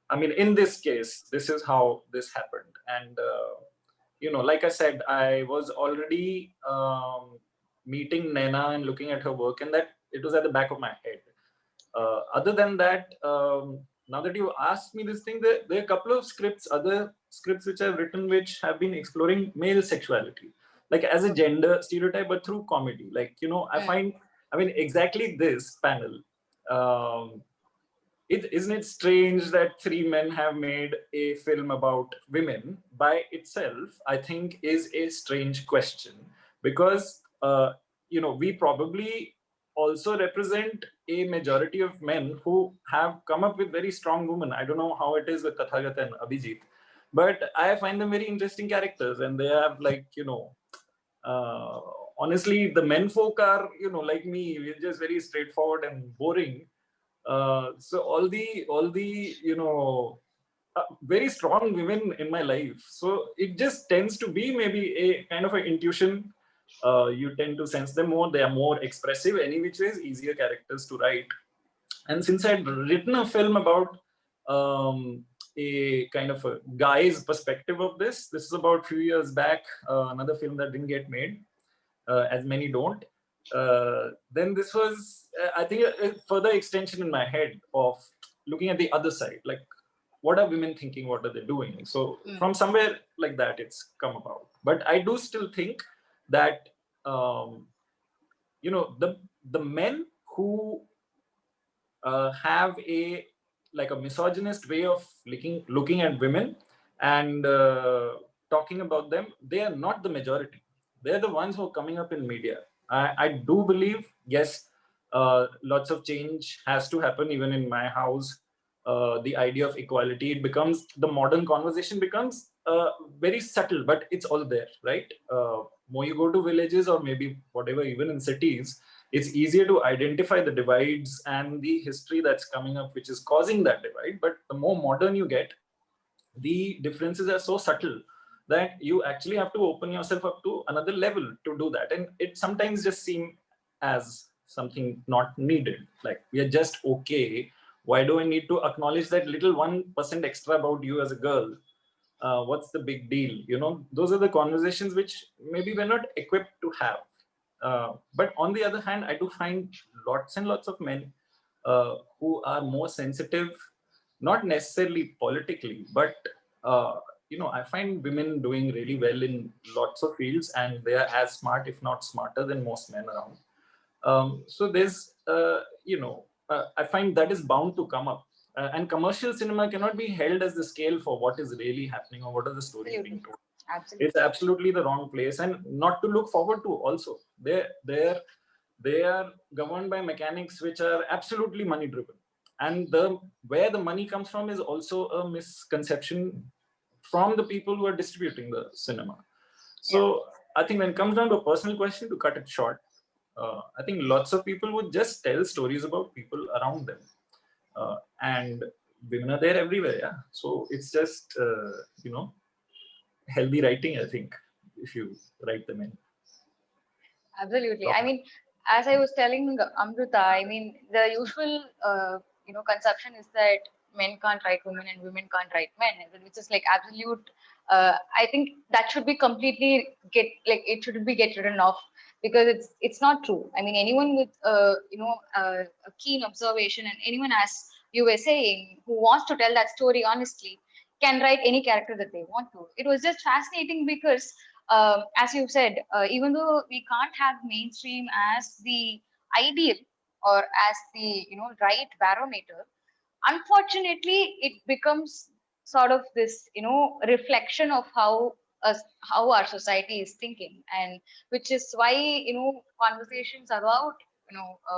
I mean, in this case, this is how this happened. And, like I said, I was already meeting Nena and looking at her work, and that it was at the back of my head. Other than that, now that you asked me this thing, there are a couple of other scripts which I've written, which have been exploring male sexuality, like as a gender stereotype, but through comedy. Like, I mean, exactly this panel. Isn't it strange that three men have made a film about women by itself? I think is a strange question, because we probably also represent a majority of men who have come up with very strong women. I don't know how it is with Tathagata and Abhijeet, but I find them very interesting characters, and they have honestly, the men folk are, like me, we're just very straightforward and boring. So all the very strong women in my life. So it just tends to be maybe a kind of an intuition. You tend to sense them more. They are more expressive, any which ways, easier characters to write. And since I'd written a film about a kind of a guy's perspective of this is about a few years back, another film that didn't get made, as many don't. Then this was, I think, a further extension in my head of looking at the other side, like what are women thinking, what are they doing? So from somewhere like that, it's come about. But I do still think that the men who have a misogynist way of looking at women and talking about them, they are not the majority. They're the ones who are coming up in media. I do believe, yes, lots of change has to happen even in my house. The idea of equality, the modern conversation becomes very subtle, but it's all there, right? More you go to villages or maybe whatever, even in cities, it's easier to identify the divides and the history that's coming up, which is causing that divide. But the more modern you get, the differences are so subtle that you actually have to open yourself up to another level to do that. And it sometimes just seems as something not needed. Like, we are just okay. Why do I need to acknowledge that little 1% extra about you as a girl? What's the big deal? You know, those are the conversations which maybe we're not equipped to have. But on the other hand, I do find lots and lots of men who are more sensitive, not necessarily politically, but you know, I find women doing really well in lots of fields, and they are as smart, if not smarter, than most men around. So there's, you know, I find that is bound to come up. And commercial cinema cannot be held as the scale for what is really happening or what are the stories being told. Absolutely. It's absolutely the wrong place, and not to look forward to also. They are governed by mechanics which are absolutely money driven. And where the money comes from is also a misconception from the people who are distributing the cinema. So I think when it comes down to a personal question, to cut it short, I think lots of people would just tell stories about people around them. And women are there everywhere, yeah. So it's just, you know, healthy writing, I think, if you write them in. Absolutely. I mean, as I was telling Amrita, I mean, the usual, conception is that men can't write women and women can't write men, which is like absolute. I think that should be completely it should be get ridden off, because it's not true. I mean, anyone with a keen observation, and anyone, as you were saying, who wants to tell that story honestly, can write any character that they want to. It was just fascinating because, as you said, even though we can't have mainstream as the ideal or as the right barometer, unfortunately, it becomes sort of this reflection of how our society is thinking, and which is why conversations about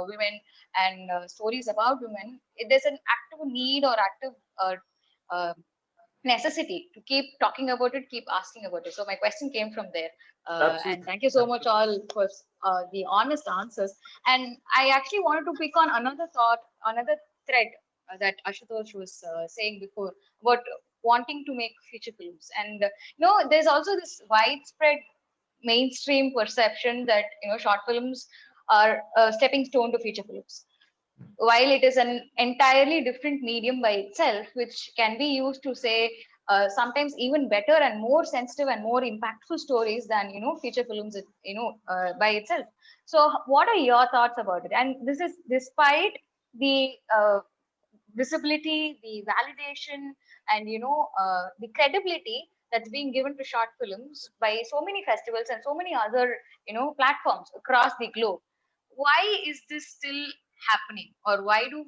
women and stories about women, there's an active need or active uh, necessity to keep talking about it, keep asking about it. So my question came from there. And thank you so much all for the honest answers. And I actually wanted to pick on another thought, another thread that Ashutosh was saying before about wanting to make feature films. And there's also this widespread mainstream perception that short films are a stepping stone to feature films, while it is an entirely different medium by itself, which can be used to say sometimes even better and more sensitive and more impactful stories than feature films by itself. So what are your thoughts about it? And this is despite the visibility, the validation, and the credibility that's being given to short films by so many festivals and so many other platforms across the globe. Why is this still happening, or why do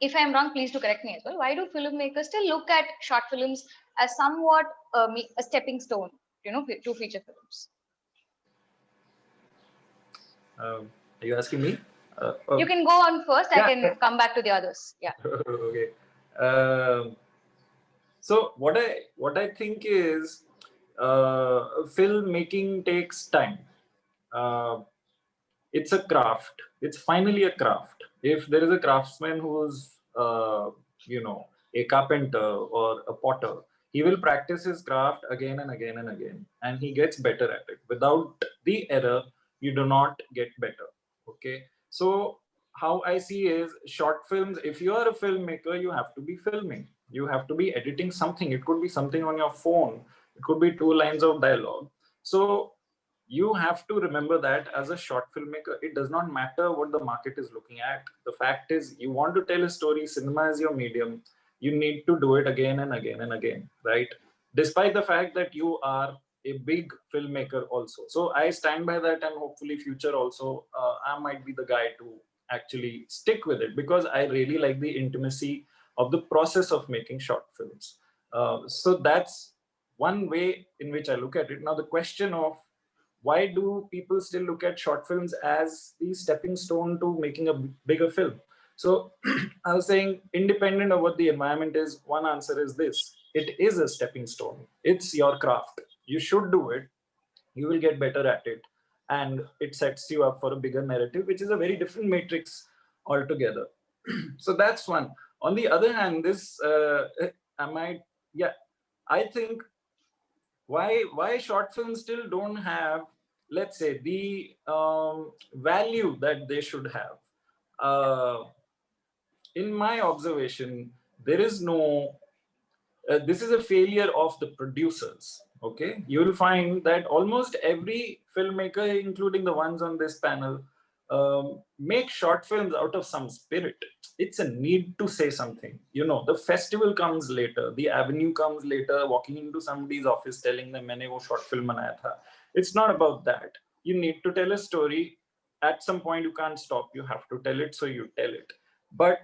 if I'm wrong, please do correct me as well, why do filmmakers still look at short films as somewhat a stepping stone to feature films? Are you asking me? You can go on first. I can come back to the others. Yeah. Okay. So what I think is, filmmaking takes time. It's a craft. It's finally a craft. If there is a craftsman who's a carpenter or a potter, he will practice his craft again and again and again, and he gets better at it. Without the error, you do not get better. Okay. So how I see is, short films, if you are a filmmaker, you have to be filming. You have to be editing something. It could be something on your phone. It could be 2 lines of dialogue. So you have to remember that as a short filmmaker, it does not matter what the market is looking at. The fact is, you want to tell a story, cinema is your medium. You need to do it again and again and again, right? Despite the fact that you are a big filmmaker also. So I stand by that, and hopefully future also, I might be the guy to actually stick with it, because I really like the intimacy of the process of making short films. So that's one way in which I look at it. Now, the question of why do people still look at short films as the stepping stone to making a bigger film? So I was saying, independent of what the environment is, one answer is this: it is a stepping stone. It's your craft. You should do it. You will get better at it. and it sets you up for a bigger narrative, which is a very different matrix altogether. So that's one. On the other hand, this I think why short films still don't have, let's say, the value that they should have. In my observation, there is no this is a failure of the producers. Okay, you will find that almost every filmmaker, including the ones on this panel, make short films out of some spirit. It's a need to say something. You know, the festival comes later, the avenue comes later, walking into somebody's office telling them, "Maine wo short film banaya tha." It's not about that. You need to tell a story. At some point, you can't stop. You have to tell it, so you tell it. But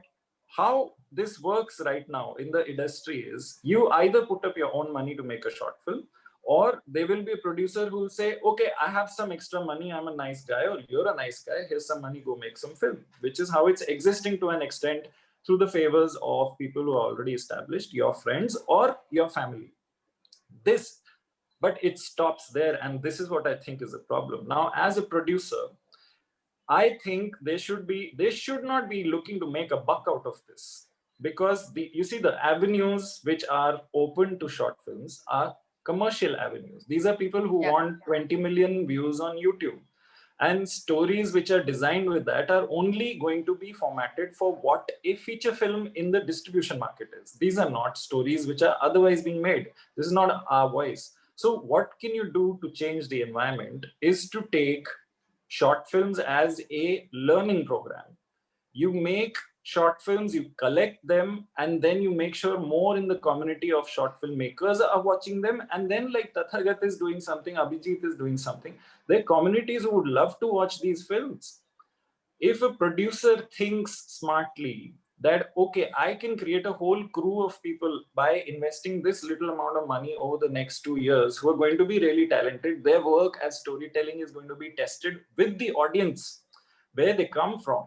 how this works right now in the industry is you either put up your own money to make a short film, or there will be a producer who will say, okay, I have some extra money, I'm a nice guy, or you're a nice guy, here's some money, go make some film, which is how it's existing to an extent through the favors of people who are already established, your friends or your family. This, but it stops there, and this is what I think is a problem. Now, as a producer, I think they should not be looking to make a buck out of this, because you see the avenues which are open to short films are commercial avenues. These are people who want 20 million views on YouTube, and stories which are designed with that are only going to be formatted for what a feature film in the distribution market is. These are not stories which are otherwise being made. This is not our voice. So what can you do to change the environment is to take short films as a learning program. You make short films, you collect them, and then you make sure more in the community of short filmmakers are watching them. And then, like Tathagata is doing something, Abhijeet is doing something, there are communities who would love to watch these films. If a producer thinks smartly that, okay, I can create a whole crew of people by investing this little amount of money over the next 2 years who are going to be really talented, their work as storytelling is going to be tested with the audience, where they come from,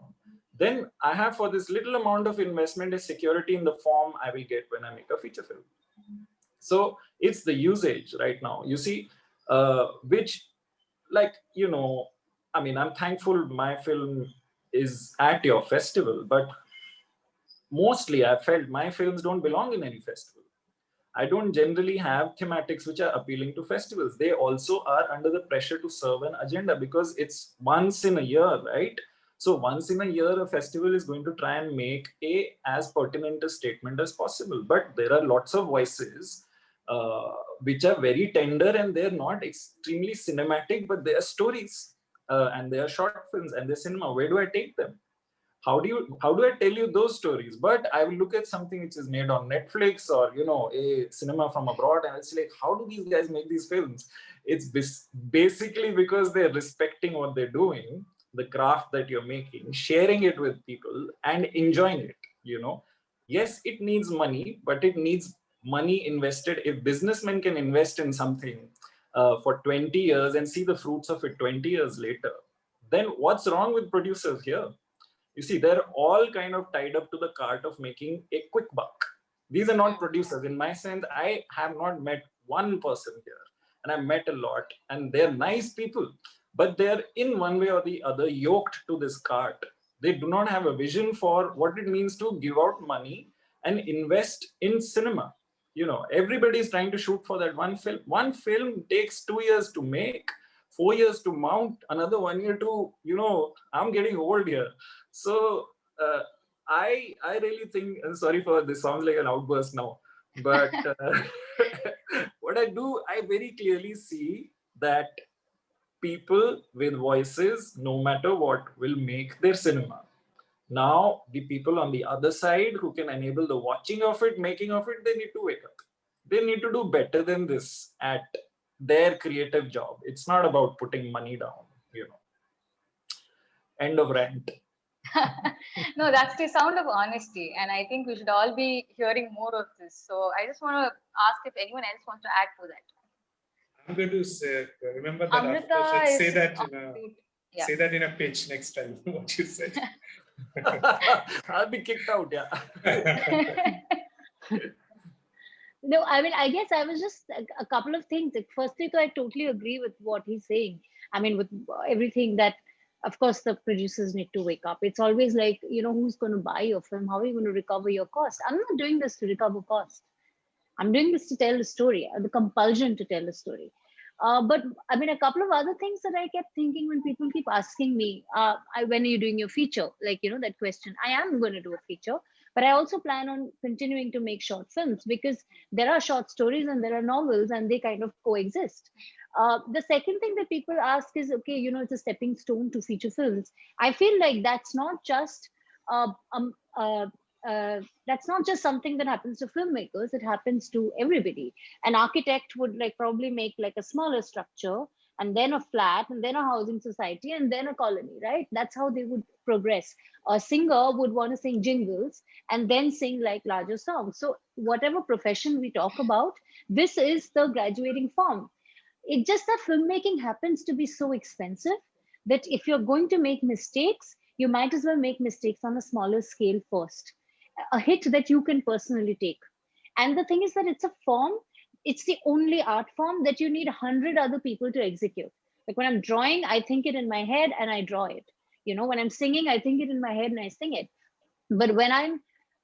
then I have, for this little amount of investment, a security in the form I will get when I make a feature film. So it's the usage right now, you see, which, like, you know, I mean, I'm thankful my film is at your festival, but mostly I felt my films don't belong in any festival. I don't generally have thematics which are appealing to festivals. They also are under the pressure to serve an agenda, because it's once in a year, right? So once in a year, a festival is going to try and make as pertinent a statement as possible. But there are lots of voices which are very tender, and they're not extremely cinematic, but they are stories, and they are short films, and they're cinema. Where do I take them? How do I tell you those stories? But I will look at something which is made on Netflix, or, you know, a cinema from abroad, and it's like, how do these guys make these films? It's basically because they're respecting what they're doing, the craft that you're making, sharing it with people and enjoying it, you know. Yes, it needs money, but it needs money invested. If businessmen can invest in something for 20 years and see the fruits of it 20 years later, then what's wrong with producers here? You see, they're all kind of tied up to the cart of making a quick buck. These are not producers. In my sense, I have not met one person here, and I've met a lot, and they're nice people, but they're in one way or the other yoked to this cart. They do not have a vision for what it means to give out money and invest in cinema. You know, everybody's trying to shoot for that one film. One film takes 2 years to make, 4 years to mount, another 1 year to, you know, I'm getting old here. So I really think, and sorry for this, sounds like an outburst now, but what I do, I very clearly see that people with voices, no matter what, will make their cinema. Now, the people on the other side who can enable the watching of it, making of it, they need to wake up. They need to do better than this at their creative job. It's not about putting money down, you know. End of rant. No, that's the sound of honesty, and I think we should all be hearing more of this. So I just want to ask if anyone else wants to add to that. I'm going to say, remember that Amrita after, is say that yeah. say that in a pitch next time. What you said. I'll be kicked out. Yeah. No, I mean, I guess I was just a couple of things. Like, firstly, so I totally agree with what he's saying. I mean, with everything that, of course, the producers need to wake up. It's always like, who's going to buy your film? How are you going to recover your cost? I'm not doing this to recover cost. I'm doing this to tell a story, the compulsion to tell a story. But I mean, a couple of other things that I kept thinking when people keep asking me, when are you doing your feature? Like, that question. I am going to do a feature, but I also plan on continuing to make short films, because there are short stories and there are novels, and they kind of coexist. The second thing that people ask is, okay, it's a stepping stone to feature films. I feel like uh, um, uh, that's not just something that happens to filmmakers. It happens to everybody. An architect would like probably make like a smaller structure, and then a flat, and then a housing society, and then a colony, right? That's how they would progress. A singer would want to sing jingles and then sing like larger songs. So whatever profession we talk about, this is the graduating form. It's just that filmmaking happens to be so expensive that if you're going to make mistakes, you might as well make mistakes on a smaller scale first. A hit that you can personally take. And the thing is that it's a form, it's the only art form that you need 100 other people to execute. Like when I'm drawing, I think it in my head and I draw it. When I'm singing, I think it in my head and I sing it. But when I'm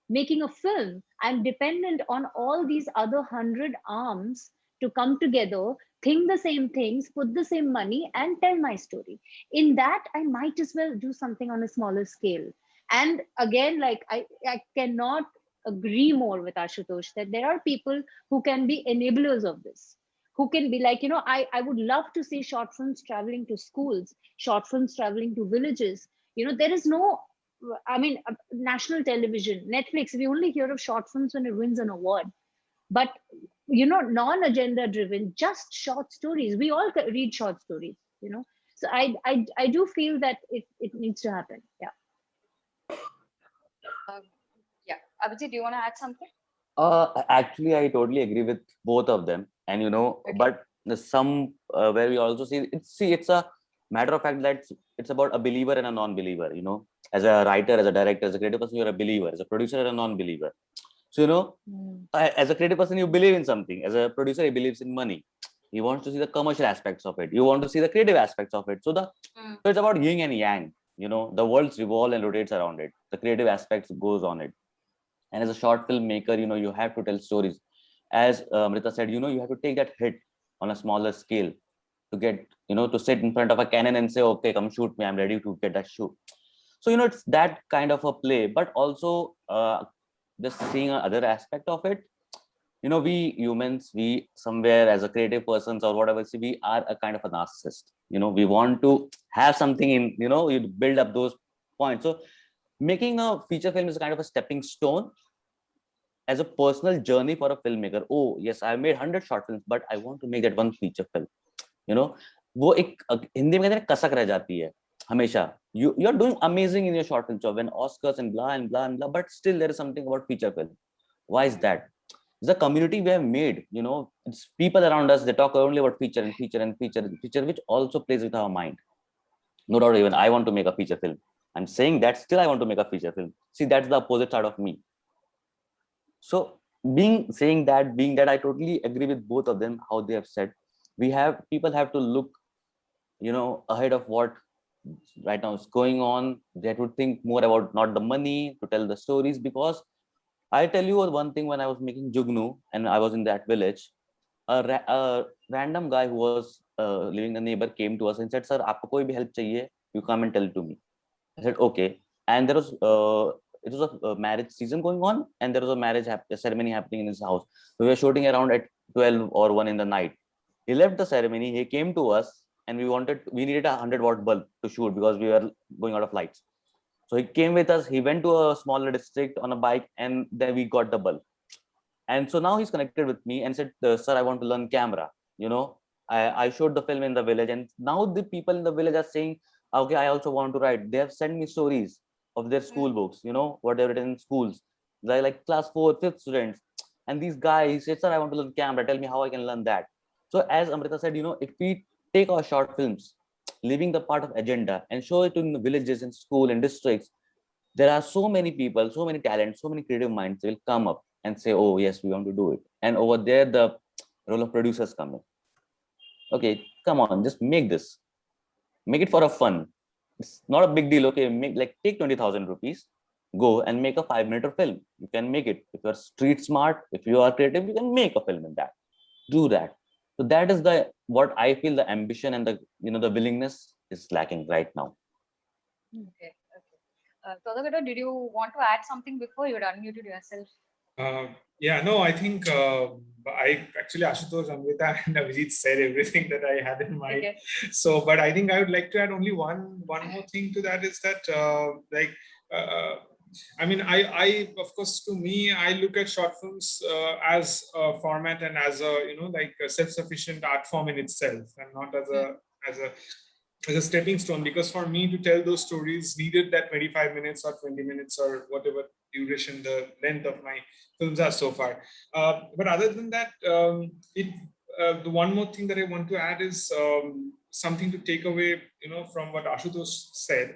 making a film, I'm dependent on all these other 100 arms to come together, think the same things, put the same money, and tell my story. In that, I might as well do something on a smaller scale. And again, like I cannot agree more with Ashutosh that there are people who can be enablers of this, who can be like, I would love to see short films traveling to schools, short films traveling to villages. There is no, I mean, national television, Netflix, we only hear of short films when it wins an award. But, non-agenda driven, just short stories. We all read short stories. So I do feel that it needs to happen. Yeah. Uh, yeah, Abhijit, do you want to add something? Actually, I totally agree with both of them, and Okay. but there's some where we also it's a matter of fact that it's about a believer and a non-believer. As a writer, as a director, as a creative person, you're a believer. As a producer, you're a non-believer. So as a creative person, you believe in something. As a producer, he believes in money. He wants to see the commercial aspects of it. You want to see the creative aspects of it. So it's about yin and yang. The world revolves and rotates around it. The creative aspects goes on it. And as a short filmmaker, you have to tell stories. As Amrita said, you have to take that hit on a smaller scale to get, to sit in front of a Canon and say, okay, come shoot me. I'm ready to get that shoot. So, it's that kind of a play, but also just seeing another aspect of it. We humans, we somewhere as a creative persons or whatever, see, we are a kind of a narcissist. We want to have something in, you build up those points. So making a feature film is kind of a stepping stone as a personal journey for a filmmaker. Oh yes, I made 100 short films, but I want to make that one feature film. वो एक हिंदी में कहते हैं कसक रह जाती है हमेशा. You're doing amazing in your short film job, when Oscars and blah and blah and blah, but still there is something about feature film. Why is that? The community we have made, it's people around us, they talk only about feature and feature and feature and feature, which also plays with our mind. No doubt, even I want to make a feature film. I'm saying that still I want to make a feature film. See, that's the opposite side of me. So being that, I totally agree with both of them, how they have said. People have to look, ahead of what right now is going on. They would think more about not the money to tell the stories, because I tell you one thing, when I was making Jugnu and I was in that village, a random guy who was living the neighbor came to us and said, sir, aapko koi bhi help chahiye, you come and tell it to me. I said, okay. And there was, it was a marriage season going on, and there was a ceremony happening in his house. We were shooting around at 12 or 1 in the night. He left the ceremony, he came to us, and we needed a 100-watt bulb to shoot because we were going out of lights. So he came with us, he went to a smaller district on a bike, and then we got the bulb. And so now he's connected with me and said, sir, I want to learn camera. I showed the film in the village, and now the people in the village are saying, okay, I also want to write. They have sent me stories of their school books, what they've written in schools. They're like class 4, 5th students. And these guys said, sir, I want to learn camera. Tell me how I can learn that. So as Amrita said, if we take our short films, leaving the part of agenda, and show it in the villages and school and districts, there are so many people, so many talents, so many creative minds will come up and say, oh yes, we want to do it. And over there, the role of producers come in. Okay, come on, just make this. Make it for a fun. It's not a big deal. Okay, take 20,000 rupees, go and make a 5-minute film. You can make it. If you're street smart, if you are creative, you can make a film in that. Do that. So that is what I feel the ambition and the willingness is lacking right now. Okay. Tathagata, did you want to add something before you unmuted yourself? Yeah, no, I think Ashutosh, Amrita, and Abhijeet said everything that I had in mind. Okay. So, but I think I would like to add only one more thing to that is that I mean, I of course, to me, I look at short films as a format and as a self-sufficient art form in itself, and not as a stepping stone. Because for me to tell those stories needed that 25 minutes or 20 minutes or whatever duration, the length of my films are so far. But other than that, the one more thing that I want to add is something to take away, from what Ashutosh said.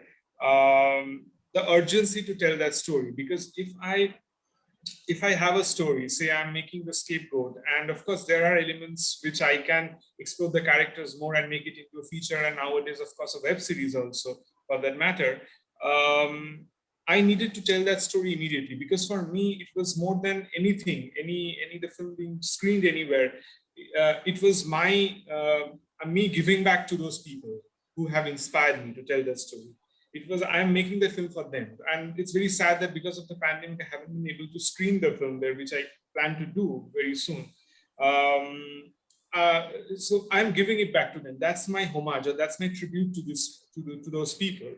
The urgency to tell that story, because if I have a story, say I'm making the scapegoat, and of course there are elements which I can explore the characters more and make it into a feature, and nowadays of course a web series also for that matter. I needed to tell that story immediately, because for me it was more than anything, the film being screened anywhere. It was me giving back to those people who have inspired me to tell that story. It was, I'm making the film for them. And it's very sad that because of the pandemic, I haven't been able to screen the film there, which I plan to do very soon. So I'm giving it back to them. That's my homage, or that's my tribute to those people,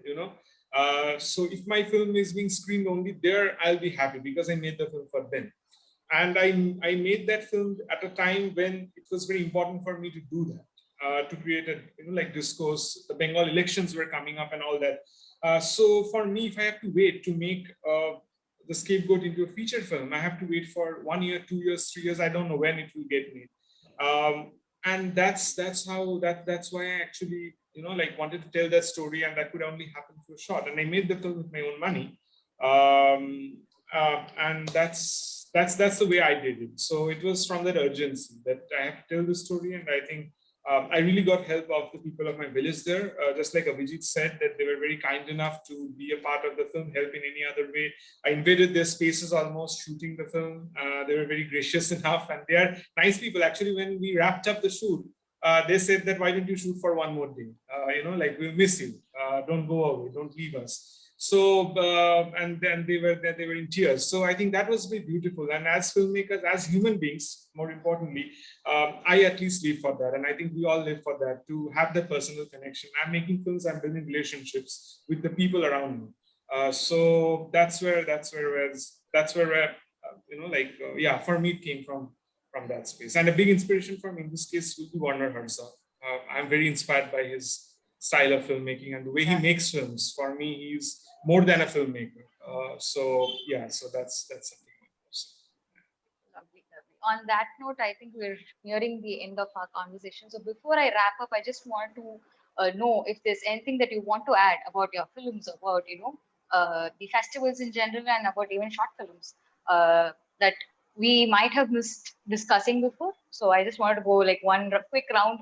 so if my film is being screened only there, I'll be happy, because I made the film for them. And I made that film at a time when it was very important for me to do that. To create a discourse. The Bengal elections were coming up and all that. So for me, if I have to wait to make the scapegoat into a feature film, I have to wait for 1 year, 2 years, 3 years. I don't know when it will get made. And that's why I actually wanted to tell that story, and that could only happen through a shot. And I made the film with my own money, and that's the way I did it. So it was from that urgency that I have to tell the story, and I think. I really got help of the people of my village there. Just like Abhijeet said, that they were very kind enough to be a part of the film, help in any other way. I invaded their spaces almost shooting the film. They were very gracious enough, and they are nice people. Actually, when we wrapped up the shoot, they said that, why don't you shoot for one more day? We'll miss you. Don't go away. Don't leave us. So, and then they were in tears. So I think that was very beautiful. And as filmmakers, as human beings, more importantly, I at least live for that. And I think we all live for that, to have that personal connection. I'm making films, I'm building relationships with the people around me. So that's where for me it came from that space. And a big inspiration from, in this case, will be Warner Herzog. I'm very inspired by his style of filmmaking and the way he makes films. For me, he's more than a filmmaker. So that's something. Lovely. On that note, I think we're nearing the end of our conversation. So before I wrap up, I just want to know if there's anything that you want to add about your films, about the festivals in general, and about even short films that we might have missed discussing before. So I just wanted to go one quick round,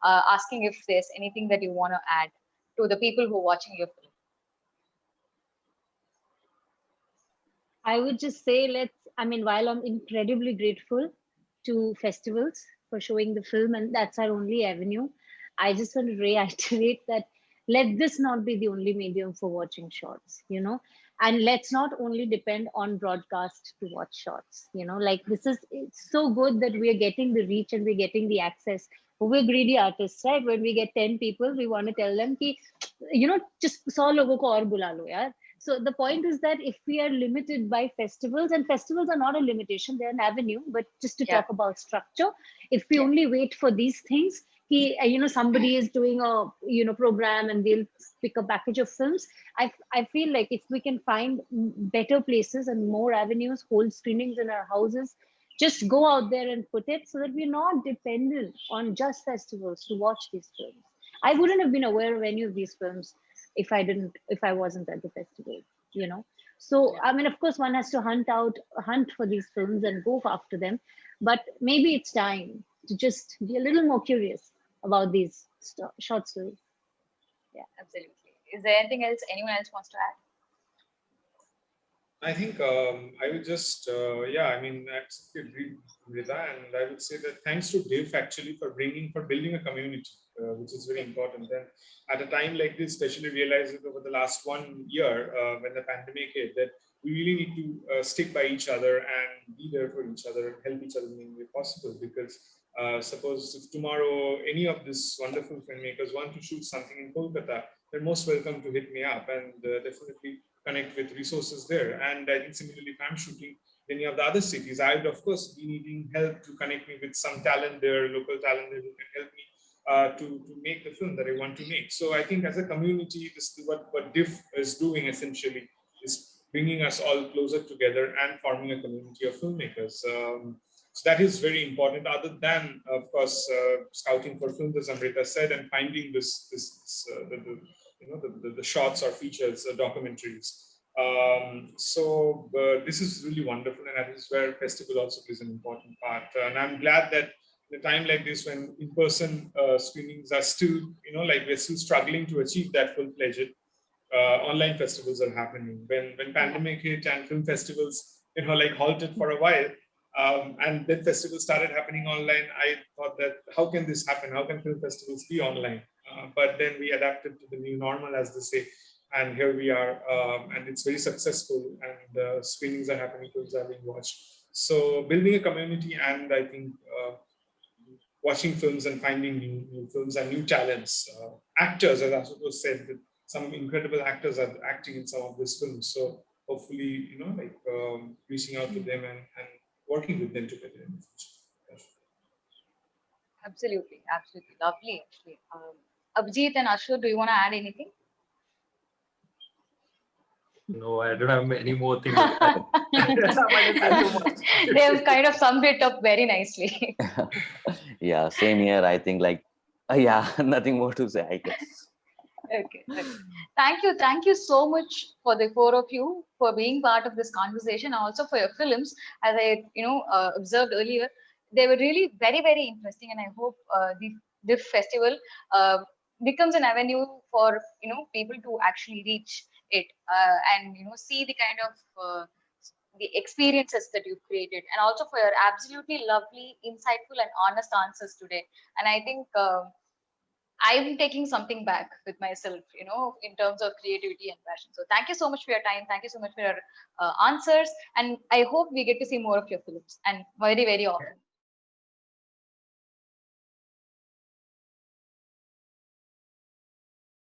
asking if there's anything that you want to add to the people who are watching your film. I would just say, while I'm incredibly grateful to festivals for showing the film, and that's our only avenue, I just want to reiterate that let this not be the only medium for watching shorts, and let's not only depend on broadcast to watch shorts, it's so good that we are getting the reach and we're getting the access. We're greedy artists, right? When we get 10 people, we want to tell them, just 100 logo ko aur bula lo yaar. So the point is that if we are limited by festivals, and festivals are not a limitation, they're an avenue, but just to talk about structure, if we only wait for these things, somebody is doing a program and they'll pick a package of films. I feel like if we can find better places and more avenues, hold screenings in our houses, just go out there and put it, so that we're not dependent on just festivals to watch these films. I wouldn't have been aware of any of these films if I wasn't at the festival, So, of course, one has to hunt for these films and go after them, but maybe it's time to just be a little more curious about these short stories. Yeah, absolutely. Is there anything else anyone else wants to add? I think I would just, I mean, I absolutely agree, Amrita, and I would say that thanks to DIFF actually for building a community, which is very important. And at a time like this, especially realized that over the last 1 year, when the pandemic hit, that we really need to stick by each other and be there for each other and help each other in any way possible. Because suppose if tomorrow any of these wonderful filmmakers want to shoot something in Kolkata, they're most welcome to hit me up, and definitely connect with resources there. And I think similarly, if I'm shooting any of the other cities, I would of course be needing help to connect me with some talent there, local talent there who can help me to make the film that I want to make. So I think as a community, this is what DIFF is doing essentially, is bringing us all closer together and forming a community of filmmakers. So that is very important. Other than, of course, scouting for films, as Amrita said, and finding the shots or features, documentaries. This is really wonderful, and that is where festival also plays an important part. And I'm glad that in a time like this, when in-person screenings are still, like we're still struggling to achieve that full-fledged, online festivals are happening. When pandemic hit and film festivals, like halted for a while, and then festivals started happening online, I thought that how can this happen? How can film festivals be online? But then we adapted to the new normal, as they say, and here we are, and it's very successful, and screenings are happening, films are being watched. So building a community, and I think watching films and finding new films and new talents, actors, as Ashutosh said, that some incredible actors are acting in some of these films. So hopefully, reaching out to them and working with them together in the future. Absolutely, absolutely. Lovely, actually. Abhijeet and Ashur, do you want to add anything? No, I don't have any more things. I might have said too much. They have kind of summed it up very nicely. Yeah, same here. I think nothing more to say, I guess. Okay. Thank you so much for the four of you for being part of this conversation, and also for your films. As I observed earlier, they were really very, very interesting, and I hope the DIFF festival becomes an avenue for people to actually reach it, and see the kind of the experiences that you've created, and also for your absolutely lovely, insightful, and honest answers today. And I think I'm taking something back with myself, in terms of creativity and passion. So thank you so much for your time. Thank you so much for your answers. And I hope we get to see more of your films, and very, very often.